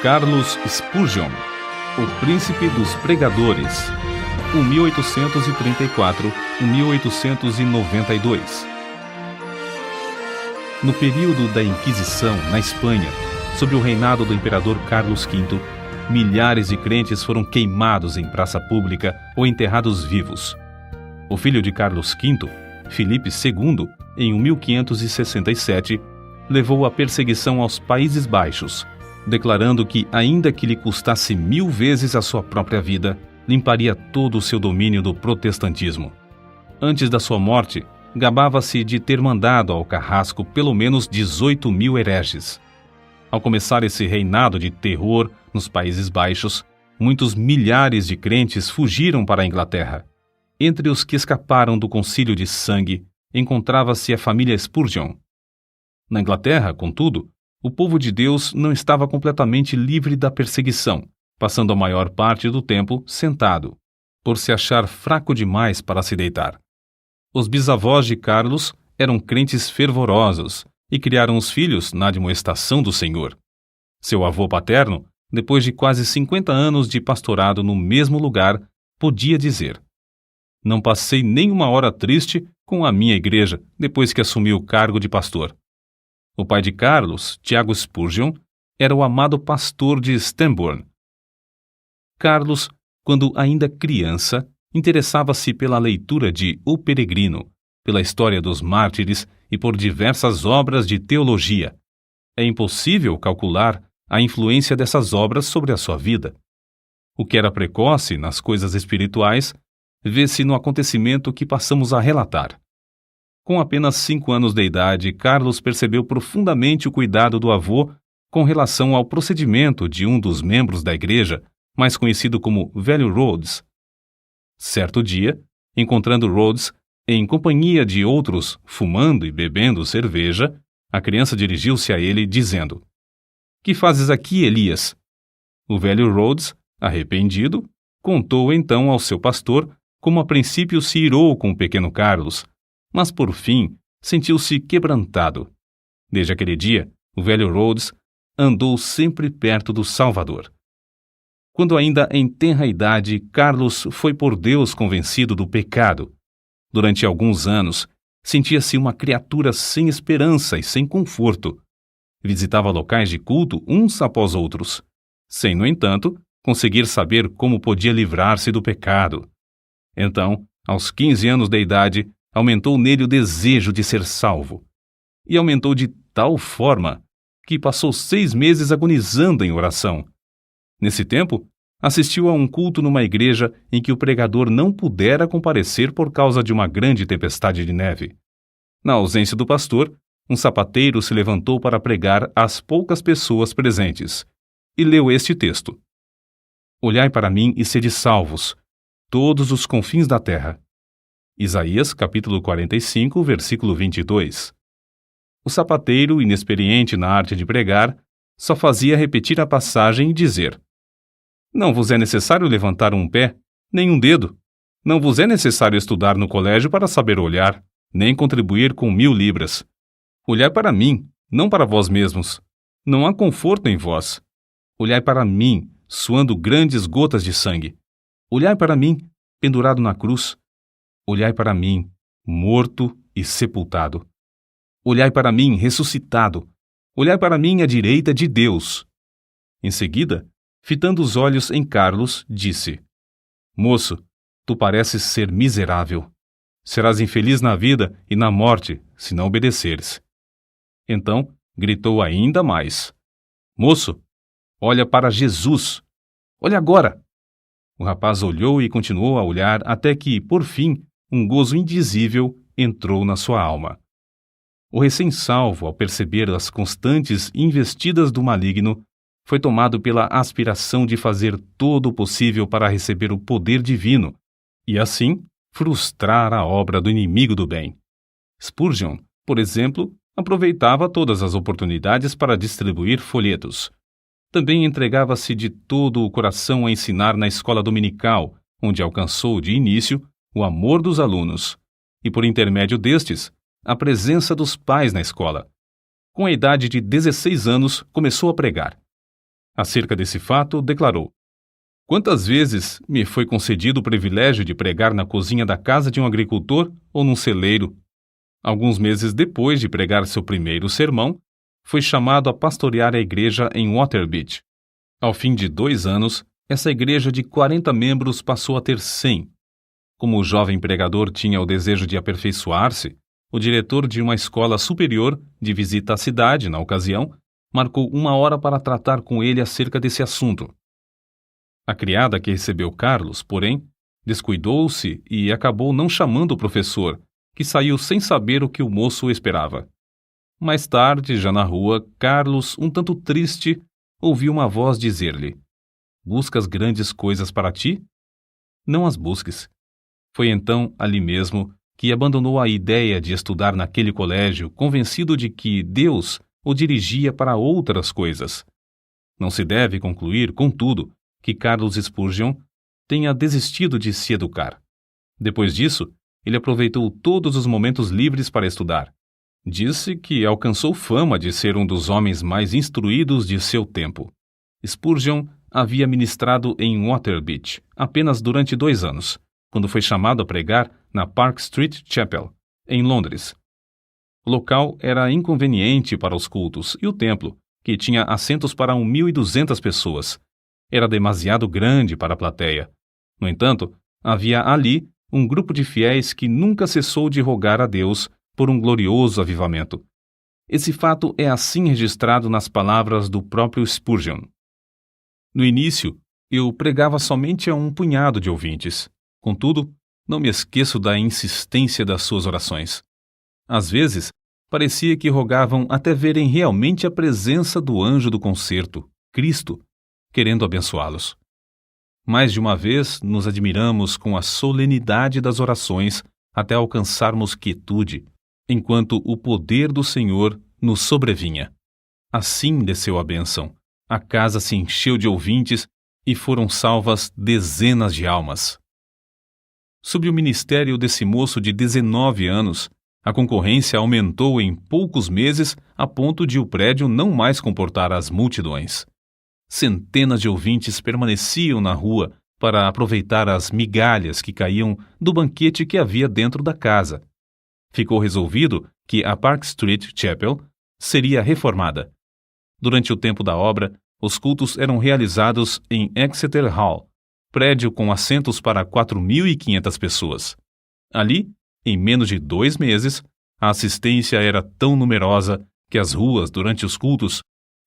Carlos Spurgeon, o príncipe dos pregadores, 1834-1892. No período da Inquisição, na Espanha, sob o reinado do imperador Carlos V, milhares de crentes foram queimados em praça pública ou enterrados vivos. O filho de Carlos V, Filipe II, em 1567, levou a perseguição aos Países Baixos, declarando que, ainda que lhe custasse 1000 vezes a sua própria vida, limparia todo o seu domínio do protestantismo. Antes da sua morte, gabava-se de ter mandado ao carrasco pelo menos 18.000 hereges. Ao começar esse reinado de terror nos Países Baixos, muitos milhares de crentes fugiram para a Inglaterra. Entre os que escaparam do concílio de sangue, encontrava-se a família Spurgeon. Na Inglaterra, contudo, o povo de Deus não estava completamente livre da perseguição, passando a maior parte do tempo sentado, por se achar fraco demais para se deitar. Os bisavós de Carlos eram crentes fervorosos e criaram os filhos na admoestação do Senhor. Seu avô paterno, depois de quase 50 anos de pastorado no mesmo lugar, podia dizer: "Não passei nem uma hora triste com a minha igreja depois que assumi o cargo de pastor." O pai de Carlos, Tiago Spurgeon, era o amado pastor de Stambourne. Carlos, quando ainda criança, interessava-se pela leitura de O Peregrino, pela história dos mártires e por diversas obras de teologia. É impossível calcular a influência dessas obras sobre a sua vida. O que era precoce nas coisas espirituais vê-se no acontecimento que passamos a relatar. Com apenas 5 anos de idade, Carlos percebeu profundamente o cuidado do avô com relação ao procedimento de um dos membros da igreja, mais conhecido como Velho Rhodes. Certo dia, encontrando Rhodes em companhia de outros fumando e bebendo cerveja, a criança dirigiu-se a ele dizendo: "Que fazes aqui, Elias?" O velho Rhodes, arrependido, contou então ao seu pastor como a princípio se irou com o pequeno Carlos, mas por fim sentiu-se quebrantado. Desde aquele dia, o velho Rhodes andou sempre perto do Salvador. Quando ainda em tenra idade, Carlos foi por Deus convencido do pecado. Durante alguns anos, sentia-se uma criatura sem esperança e sem conforto. Visitava locais de culto uns após outros, sem, no entanto, conseguir saber como podia livrar-se do pecado. Então, aos 15 anos de idade, aumentou nele o desejo de ser salvo. E aumentou de tal forma que passou 6 meses agonizando em oração. Nesse tempo, assistiu a um culto numa igreja em que o pregador não pudera comparecer por causa de uma grande tempestade de neve. Na ausência do pastor, um sapateiro se levantou para pregar às poucas pessoas presentes e leu este texto: "Olhai para mim e sede salvos, todos os confins da terra." Isaías, capítulo 45, versículo 22. O sapateiro, inexperiente na arte de pregar, só fazia repetir a passagem e dizer: "Não vos é necessário levantar um pé, nem um dedo. Não vos é necessário estudar no colégio para saber olhar, nem contribuir com 1000 libras. Olhai para mim, não para vós mesmos. Não há conforto em vós. Olhai para mim, suando grandes gotas de sangue. Olhai para mim, pendurado na cruz. Olhai para mim, morto e sepultado. Olhai para mim, ressuscitado. Olhai para mim à direita de Deus." Em seguida, fitando os olhos em Carlos, disse: "Moço, tu pareces ser miserável. Serás infeliz na vida e na morte, se não obedeceres." Então, gritou ainda mais: "Moço, olha para Jesus. Olha agora." O rapaz olhou e continuou a olhar até que, por fim, um gozo indizível entrou na sua alma. O recém-salvo, ao perceber as constantes investidas do maligno, foi tomado pela aspiração de fazer todo o possível para receber o poder divino e, assim, frustrar a obra do inimigo do bem. Spurgeon, por exemplo, aproveitava todas as oportunidades para distribuir folhetos. Também entregava-se de todo o coração a ensinar na escola dominical, onde alcançou de início o amor dos alunos, e por intermédio destes, a presença dos pais na escola. Com a idade de 16 anos, começou a pregar. Acerca desse fato, declarou: "Quantas vezes me foi concedido o privilégio de pregar na cozinha da casa de um agricultor ou num celeiro? Alguns meses depois de pregar seu primeiro sermão, foi chamado a pastorear a igreja em Waterbeach. Ao fim de 2 anos, essa igreja de 40 membros passou a ter 100. Como o jovem pregador tinha o desejo de aperfeiçoar-se, o diretor de uma escola superior, de visita à cidade na ocasião, marcou 1 hora para tratar com ele acerca desse assunto. A criada que recebeu Carlos, porém, descuidou-se e acabou não chamando o professor, que saiu sem saber o que o moço esperava. Mais tarde, já na rua, Carlos, um tanto triste, ouviu uma voz dizer-lhe: "Buscas grandes coisas para ti? Não as busques." Foi então, ali mesmo, que abandonou a ideia de estudar naquele colégio, convencido de que Deus o dirigia para outras coisas. Não se deve concluir, contudo, que Carlos Spurgeon tenha desistido de se educar. Depois disso, ele aproveitou todos os momentos livres para estudar. Disse que alcançou fama de ser um dos homens mais instruídos de seu tempo. Spurgeon havia ministrado em Waterbeach apenas durante 2 anos, quando foi chamado a pregar na Park Street Chapel, em Londres. O local era inconveniente para os cultos e o templo, que tinha assentos para 1.200 pessoas, era demasiado grande para a plateia. No entanto, havia ali um grupo de fiéis que nunca cessou de rogar a Deus por um glorioso avivamento. Esse fato é assim registrado nas palavras do próprio Spurgeon. No início, eu pregava somente a um punhado de ouvintes. Contudo, não me esqueço da insistência das suas orações. Às vezes, parecia que rogavam até verem realmente a presença do anjo do concerto, Cristo, querendo abençoá-los. Mais de uma vez nos admiramos com a solenidade das orações até alcançarmos quietude, enquanto o poder do Senhor nos sobrevinha. Assim desceu a bênção, a casa se encheu de ouvintes e foram salvas dezenas de almas. Sob o ministério desse moço de 19 anos, a concorrência aumentou em poucos meses a ponto de o prédio não mais comportar as multidões. Centenas de ouvintes permaneciam na rua para aproveitar as migalhas que caíam do banquete que havia dentro da casa. Ficou resolvido que a Park Street Chapel seria reformada. Durante o tempo da obra, os cultos eram realizados em Exeter Hall, prédio com assentos para 4.500 pessoas. Ali, em menos de 2 meses, a assistência era tão numerosa que as ruas, durante os cultos,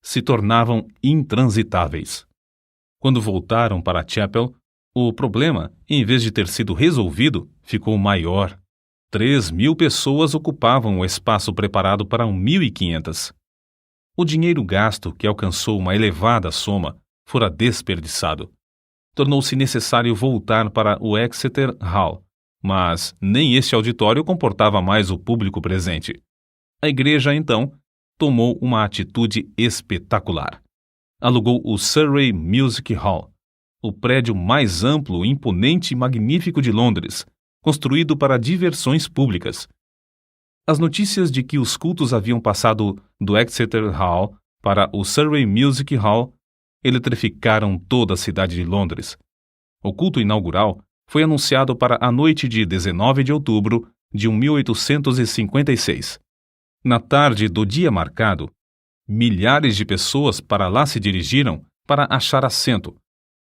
se tornavam intransitáveis. Quando voltaram para a Chapel, o problema, em vez de ter sido resolvido, ficou maior. 3.000 pessoas ocupavam o espaço preparado para 1.500. O dinheiro gasto, que alcançou uma elevada soma, fora desperdiçado. Tornou-se necessário voltar para o Exeter Hall, mas nem este auditório comportava mais o público presente. A igreja, então, tomou uma atitude espetacular. Alugou o Surrey Music Hall, o prédio mais amplo, imponente e magnífico de Londres, construído para diversões públicas. As notícias de que os cultos haviam passado do Exeter Hall para o Surrey Music Hall eletrificaram toda a cidade de Londres. O culto inaugural foi anunciado para a noite de 19 de outubro de 1856. Na tarde do dia marcado, milhares de pessoas para lá se dirigiram para achar assento.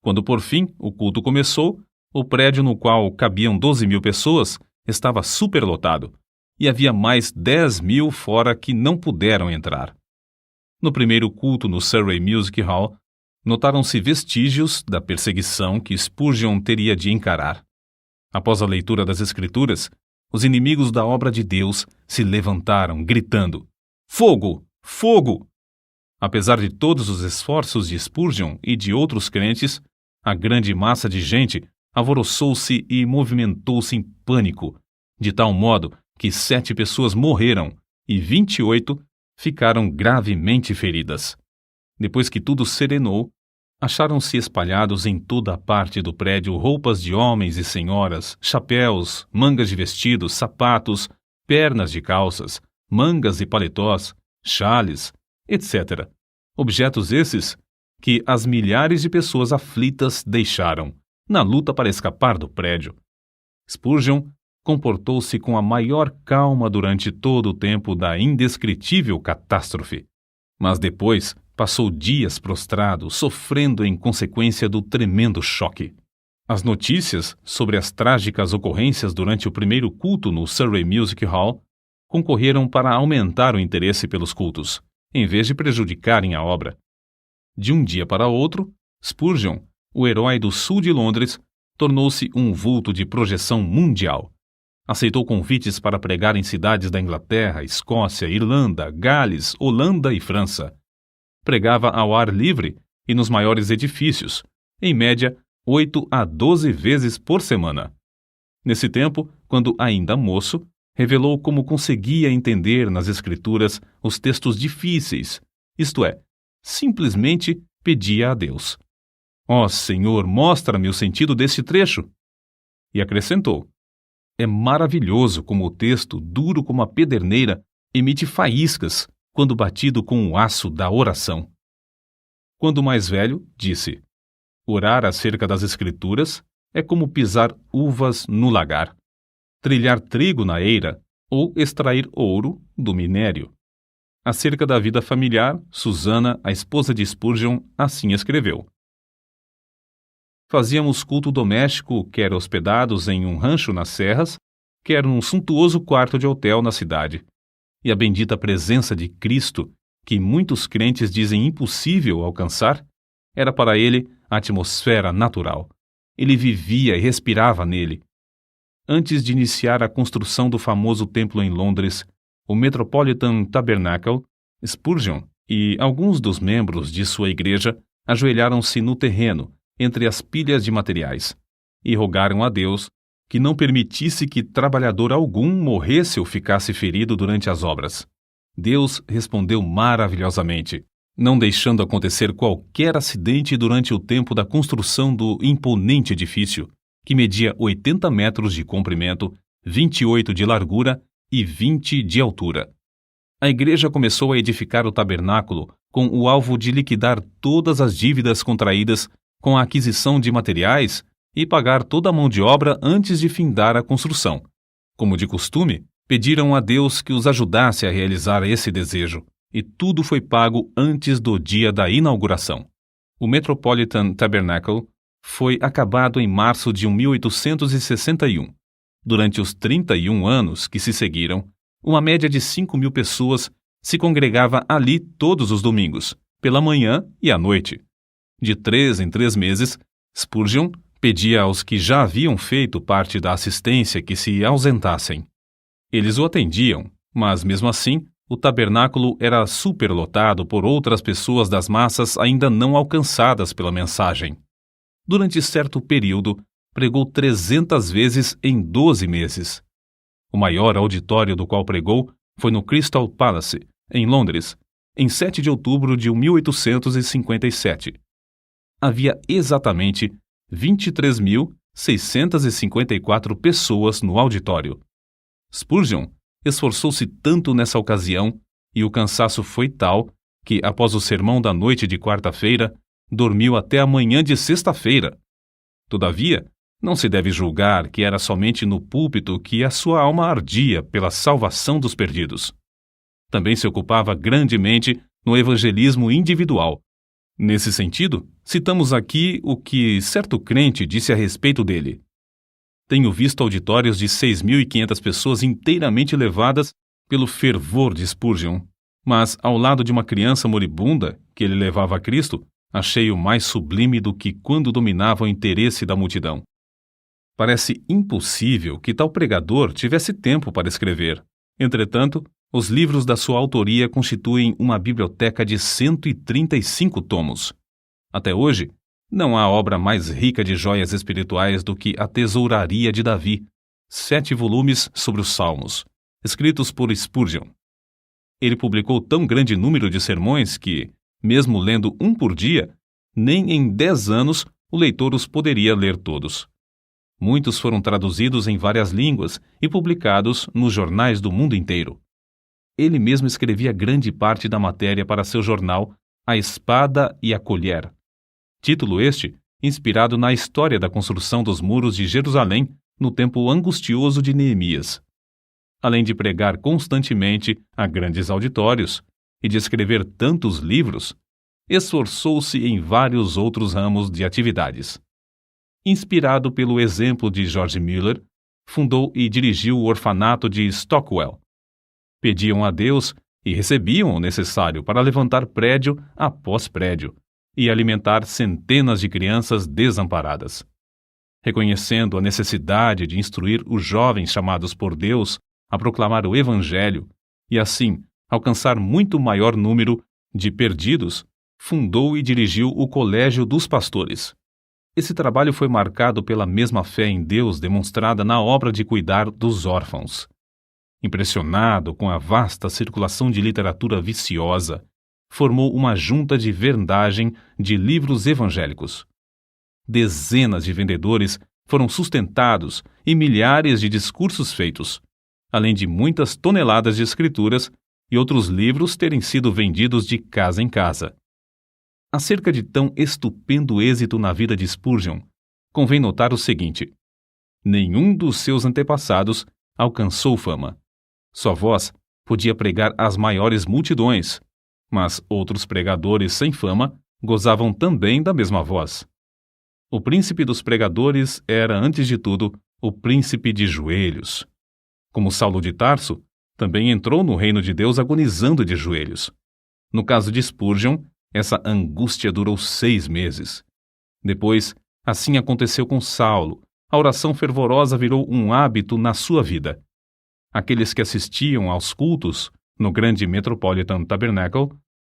Quando por fim o culto começou, o prédio no qual cabiam 12.000 pessoas estava superlotado e havia mais 10.000 fora que não puderam entrar. No primeiro culto no Surrey Music Hall, notaram-se vestígios da perseguição que Spurgeon teria de encarar. Após a leitura das Escrituras, os inimigos da obra de Deus se levantaram, gritando: "Fogo! Fogo!" Apesar de todos os esforços de Spurgeon e de outros crentes, a grande massa de gente alvoroçou-se e movimentou-se em pânico, de tal modo que 7 pessoas morreram e 28 ficaram gravemente feridas. Depois que tudo serenou, acharam-se espalhados em toda a parte do prédio roupas de homens e senhoras, chapéus, mangas de vestidos, sapatos, pernas de calças, mangas e paletós, xales, etc. Objetos esses que as milhares de pessoas aflitas deixaram, na luta para escapar do prédio. Spurgeon comportou-se com a maior calma durante todo o tempo da indescritível catástrofe, mas depois passou dias prostrado, sofrendo em consequência do tremendo choque. As notícias sobre as trágicas ocorrências durante o primeiro culto no Surrey Music Hall concorreram para aumentar o interesse pelos cultos, em vez de prejudicarem a obra. De um dia para outro, Spurgeon, o herói do sul de Londres, tornou-se um vulto de projeção mundial. Aceitou convites para pregar em cidades da Inglaterra, Escócia, Irlanda, Gales, Holanda e França. Pregava ao ar livre e nos maiores edifícios, em média 8 a 12 vezes por semana. Nesse tempo, quando ainda moço, revelou como conseguia entender nas Escrituras os textos difíceis, isto é, simplesmente pedia a Deus: "Ó Senhor, mostra-me o sentido deste trecho." E acrescentou: "É maravilhoso como o texto, duro como a pederneira, emite faíscas quando batido com o aço da oração." Quando mais velho, disse: "Orar acerca das Escrituras é como pisar uvas no lagar, trilhar trigo na eira ou extrair ouro do minério." Acerca da vida familiar, Susana, a esposa de Spurgeon, assim escreveu: "Fazíamos culto doméstico, quer hospedados em um rancho nas serras, quer num suntuoso quarto de hotel na cidade. E a bendita presença de Cristo, que muitos crentes dizem impossível alcançar, era para ele a atmosfera natural. Ele vivia e respirava nele. Antes de iniciar a construção do famoso templo em Londres, o Metropolitan Tabernacle, Spurgeon e alguns dos membros de sua igreja ajoelharam-se no terreno, entre as pilhas de materiais, e rogaram a Deus que não permitisse que trabalhador algum morresse ou ficasse ferido durante as obras. Deus respondeu maravilhosamente, não deixando acontecer qualquer acidente durante o tempo da construção do imponente edifício, que media 80 metros de comprimento, 28 de largura e 20 de altura. A igreja começou a edificar o tabernáculo com o alvo de liquidar todas as dívidas contraídas com a aquisição de materiais e pagar toda a mão de obra antes de findar a construção. Como de costume, pediram a Deus que os ajudasse a realizar esse desejo, e tudo foi pago antes do dia da inauguração. O Metropolitan Tabernacle foi acabado em março de 1861. Durante os 31 anos que se seguiram, uma média de 5.000 pessoas se congregava ali todos os domingos, pela manhã e à noite. De 3 em 3 meses, Spurgeon pedia aos que já haviam feito parte da assistência que se ausentassem. Eles o atendiam, mas mesmo assim, o tabernáculo era superlotado por outras pessoas das massas ainda não alcançadas pela mensagem. Durante certo período, pregou 300 vezes em 12 meses. O maior auditório do qual pregou foi no Crystal Palace, em Londres, em 7 de outubro de 1857. Havia exatamente 23.654 pessoas no auditório. Spurgeon esforçou-se tanto nessa ocasião e o cansaço foi tal que, após o sermão da noite de quarta-feira, dormiu até a manhã de sexta-feira. Todavia, não se deve julgar que era somente no púlpito que a sua alma ardia pela salvação dos perdidos. Também se ocupava grandemente no evangelismo individual. Nesse sentido, citamos aqui o que certo crente disse a respeito dele. Tenho visto auditórios de 6.500 pessoas inteiramente levadas pelo fervor de Spurgeon, mas ao lado de uma criança moribunda que ele levava a Cristo, achei-o mais sublime do que quando dominava o interesse da multidão. Parece impossível que tal pregador tivesse tempo para escrever. Entretanto, os livros da sua autoria constituem uma biblioteca de 135 tomos. Até hoje, não há obra mais rica de joias espirituais do que A Tesouraria de Davi, 7 volumes sobre os Salmos, escritos por Spurgeon. Ele publicou tão grande número de sermões que, mesmo lendo um por dia, nem em 10 anos o leitor os poderia ler todos. Muitos foram traduzidos em várias línguas e publicados nos jornais do mundo inteiro. Ele mesmo escrevia grande parte da matéria para seu jornal, A Espada e a Colher. Título este inspirado na história da construção dos muros de Jerusalém no tempo angustioso de Neemias. Além de pregar constantemente a grandes auditórios e de escrever tantos livros, esforçou-se em vários outros ramos de atividades. Inspirado pelo exemplo de George Mueller, fundou e dirigiu o orfanato de Stockwell. Pediam a Deus e recebiam o necessário para levantar prédio após prédio e alimentar centenas de crianças desamparadas. Reconhecendo a necessidade de instruir os jovens chamados por Deus a proclamar o Evangelho e, assim, alcançar muito maior número de perdidos, fundou e dirigiu o Colégio dos Pastores. Esse trabalho foi marcado pela mesma fé em Deus demonstrada na obra de cuidar dos órfãos. Impressionado com a vasta circulação de literatura viciosa, formou uma junta de vendagem de livros evangélicos. Dezenas de vendedores foram sustentados e milhares de discursos feitos, além de muitas toneladas de escrituras e outros livros terem sido vendidos de casa em casa. Acerca de tão estupendo êxito na vida de Spurgeon, convém notar o seguinte: nenhum dos seus antepassados alcançou fama. Sua voz podia pregar às maiores multidões, mas outros pregadores sem fama gozavam também da mesma voz. O príncipe dos pregadores era, antes de tudo, o príncipe de joelhos. Como Saulo de Tarso, também entrou no reino de Deus agonizando de joelhos. No caso de Spurgeon, essa angústia durou 6 meses. Depois, assim aconteceu com Saulo. A oração fervorosa virou um hábito na sua vida. Aqueles que assistiam aos cultos no grande Metropolitan Tabernacle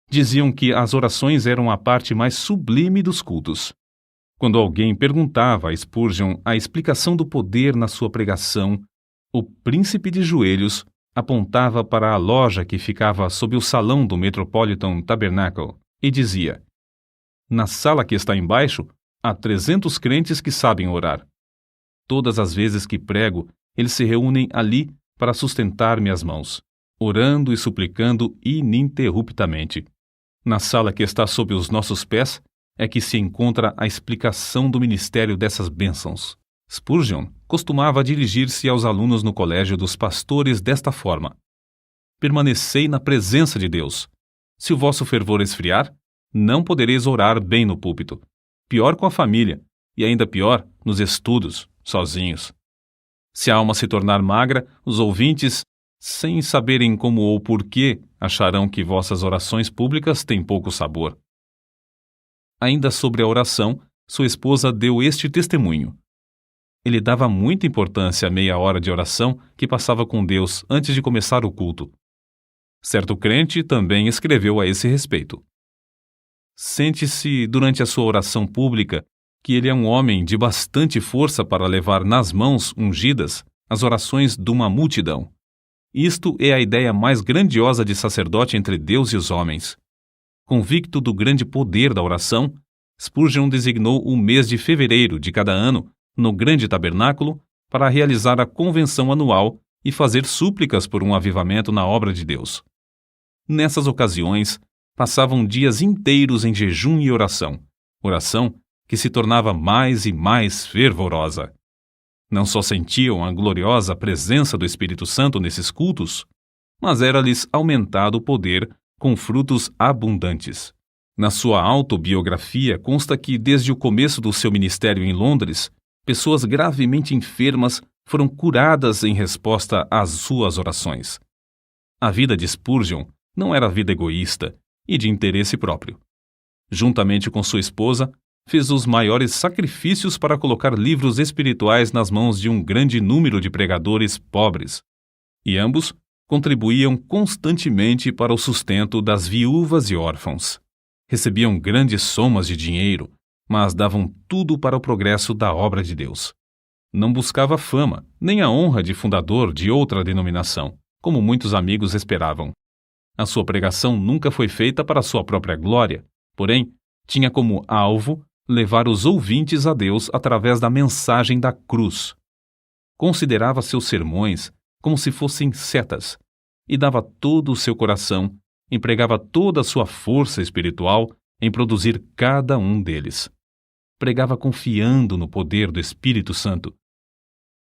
diziam que as orações eram a parte mais sublime dos cultos. Quando alguém perguntava a Spurgeon a explicação do poder na sua pregação, o príncipe de joelhos apontava para a loja que ficava sob o salão do Metropolitan Tabernacle e dizia: na sala que está embaixo, há 300 crentes que sabem orar. Todas as vezes que prego, eles se reúnem ali para sustentar minhas mãos, orando e suplicando ininterruptamente. Na sala que está sob os nossos pés é que se encontra a explicação do ministério dessas bênçãos. Spurgeon costumava dirigir-se aos alunos no colégio dos pastores desta forma: permanecei na presença de Deus. Se o vosso fervor esfriar, não podereis orar bem no púlpito. Pior com a família, e ainda pior nos estudos, sozinhos. Se a alma se tornar magra, os ouvintes, sem saberem como ou porquê, acharão que vossas orações públicas têm pouco sabor. Ainda sobre a oração, sua esposa deu este testemunho: ele dava muita importância à meia hora de oração que passava com Deus antes de começar o culto. Certo crente também escreveu a esse respeito: sente-se durante a sua oração pública que ele é um homem de bastante força para levar nas mãos ungidas as orações de uma multidão. Isto é a ideia mais grandiosa de sacerdote entre Deus e os homens. Convicto do grande poder da oração, Spurgeon designou o mês de fevereiro de cada ano no grande tabernáculo para realizar a convenção anual e fazer súplicas por um avivamento na obra de Deus. Nessas ocasiões, passavam dias inteiros em jejum e oração que se tornava mais e mais fervorosa. Não só sentiam a gloriosa presença do Espírito Santo nesses cultos, mas era-lhes aumentado o poder com frutos abundantes. Na sua autobiografia consta que, desde o começo do seu ministério em Londres, pessoas gravemente enfermas foram curadas em resposta às suas orações. A vida de Spurgeon não era vida egoísta e de interesse próprio. Juntamente com sua esposa, fez os maiores sacrifícios para colocar livros espirituais nas mãos de um grande número de pregadores pobres, e ambos contribuíam constantemente para o sustento das viúvas e órfãos. Recebiam grandes somas de dinheiro, mas davam tudo para o progresso da obra de Deus. Não buscava fama, nem a honra de fundador de outra denominação, como muitos amigos esperavam. A sua pregação nunca foi feita para sua própria glória, porém, tinha como alvo levar os ouvintes a Deus através da mensagem da cruz. Considerava seus sermões como se fossem setas e dava todo o seu coração empregava toda a sua força espiritual em produzir cada um deles. Pregava confiando no poder do Espírito Santo,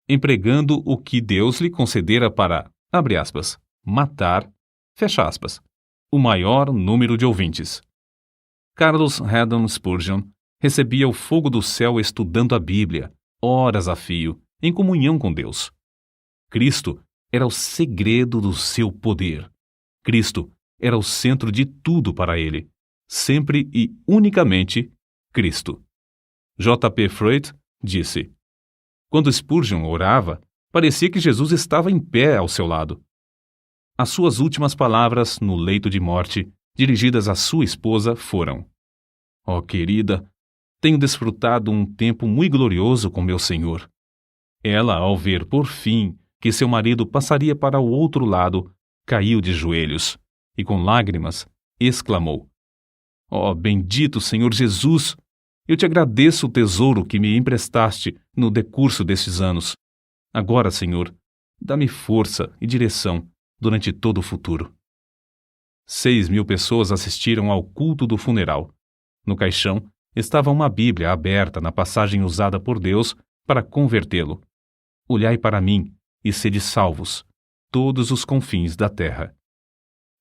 empregando o que Deus lhe concedera para, abre aspas, matar, fecha aspas, o maior número de ouvintes. Charles Haddon Spurgeon recebia o fogo do céu estudando a Bíblia, horas a fio, em comunhão com Deus. Cristo era o segredo do seu poder. Cristo era o centro de tudo para ele. Sempre e unicamente Cristo. J.P. Freud disse: quando Spurgeon orava, parecia que Jesus estava em pé ao seu lado. As suas últimas palavras no leito de morte, dirigidas à sua esposa, foram: ó querida, tenho desfrutado um tempo muito glorioso com meu Senhor. Ela, ao ver, por fim, que seu marido passaria para o outro lado, caiu de joelhos e, com lágrimas, exclamou: ó bendito Senhor Jesus! Eu te agradeço o tesouro que me emprestaste no decurso destes anos. Agora, Senhor, dá-me força e direção durante todo o futuro. 6.000 pessoas assistiram ao culto do funeral. No caixão estava uma Bíblia aberta na passagem usada por Deus para convertê-lo. Olhai para mim e sede salvos, todos os confins da terra.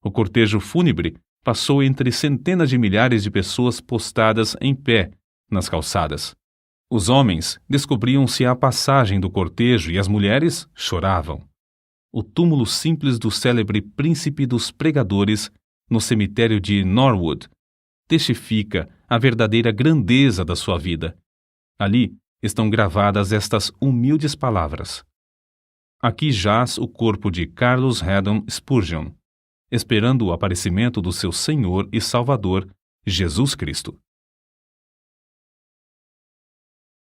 O cortejo fúnebre passou entre centenas de milhares de pessoas postadas em pé nas calçadas. Os homens descobriam-se à passagem do cortejo e as mulheres choravam. O túmulo simples do célebre príncipe dos pregadores, no cemitério de Norwood, testifica a verdadeira grandeza da sua vida. Ali estão gravadas estas humildes palavras: aqui jaz o corpo de Charles Haddon Spurgeon, esperando o aparecimento do seu Senhor e Salvador, Jesus Cristo.